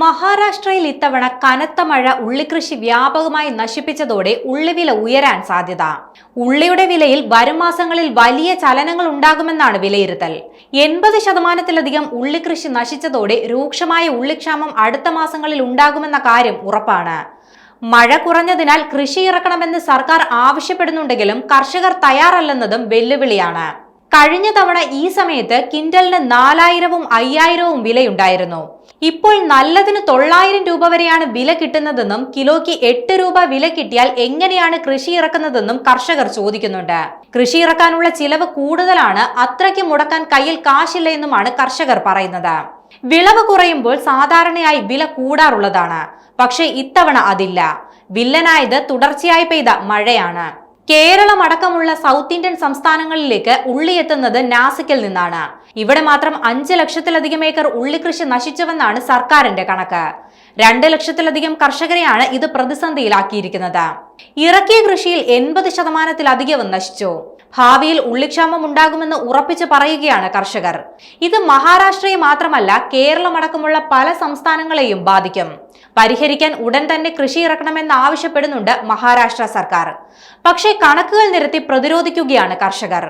മഹാരാഷ്ട്രയിൽ ഇത്തവണ കനത്ത മഴ ഉള്ളിക്കൃഷി വ്യാപകമായി നശിപ്പിച്ചതോടെ ഉള്ളിവില ഉയരാൻ സാധ്യത. ഉള്ളിയുടെ വിലയിൽ വരും മാസങ്ങളിൽ വലിയ ചലനങ്ങൾ ഉണ്ടാകുമെന്നാണ് വിലയിരുത്തൽ. 80% ഉള്ളിക്കൃഷി നശിച്ചതോടെ രൂക്ഷമായ ഉള്ളിക്ഷാമം അടുത്ത മാസങ്ങളിൽ ഉണ്ടാകുമെന്ന കാര്യം ഉറപ്പാണ്. മഴ കുറഞ്ഞതിനാൽ കൃഷി ഇറക്കണമെന്ന് സർക്കാർ ആവശ്യപ്പെടുന്നുണ്ടെങ്കിലും കർഷകർ തയ്യാറല്ലെന്നതും വെല്ലുവിളിയാണ്. കഴിഞ്ഞ തവണ ഈ സമയത്ത് കിൻഡലിന് 4000-ഉം 5000-ഉം വിലയുണ്ടായിരുന്നു. ഇപ്പോൾ നല്ലതിന് 900 രൂപ വരെയാണ് വില കിട്ടുന്നതെന്നും കിലോയ്ക്ക് 8 രൂപ വില കിട്ടിയാൽ എങ്ങനെയാണ് കൃഷി ഇറക്കുന്നതെന്നും കർഷകർ ചോദിക്കുന്നുണ്ട്. കൃഷി ഇറക്കാനുള്ള ചിലവ് കൂടുതലാണ്, അത്രയ്ക്ക് മുടക്കാൻ കയ്യിൽ കാശില്ല എന്നുമാണ് കർഷകർ പറയുന്നത്. വിളവ് കുറയുമ്പോൾ സാധാരണയായി വില കൂടാറുള്ളതാണ്. പക്ഷേ ഇത്തവണ അതില്ല. വില്ലനായത് തുടർച്ചയായി പെയ്ത മഴയാണ്. കേരളം അടക്കമുള്ള സൗത്ത് ഇന്ത്യൻ സംസ്ഥാനങ്ങളിലേക്ക് ഉള്ളി എത്തുന്നത് നാസിക്കിൽ നിന്നാണ്. ഇവിടെ മാത്രം 5 ലക്ഷത്തിലധികം ഏക്കർ ഉള്ളിക്കൃഷി നശിച്ചുവെന്നാണ് സർക്കാരിന്റെ കണക്ക്. 2 ലക്ഷത്തിലധികം കർഷകരെയാണ് ഇത് പ്രതിസന്ധിയിലാക്കിയിരിക്കുന്നത്. ഇറക്കിയ കൃഷിയിൽ 80%-ലധികവും നശിച്ചു. ഭാവിയിൽ ഉള്ളിക്ഷാമം ഉണ്ടാകുമെന്ന് ഉറപ്പിച്ചു പറയുകയാണ് കർഷകർ. ഇത് മഹാരാഷ്ട്രയെ മാത്രമല്ല കേരളം അടക്കമുള്ള പല സംസ്ഥാനങ്ങളെയും ബാധിക്കും. പരിഹരിക്കാൻ ഉടൻ തന്നെ കൃഷി ഇറക്കണമെന്ന് ആവശ്യപ്പെടുന്നുണ്ട് മഹാരാഷ്ട്ര സർക്കാർ. പക്ഷേ കണക്കുകൾ നിരത്തി പ്രതിരോധിക്കുകയാണ് കർഷകർ.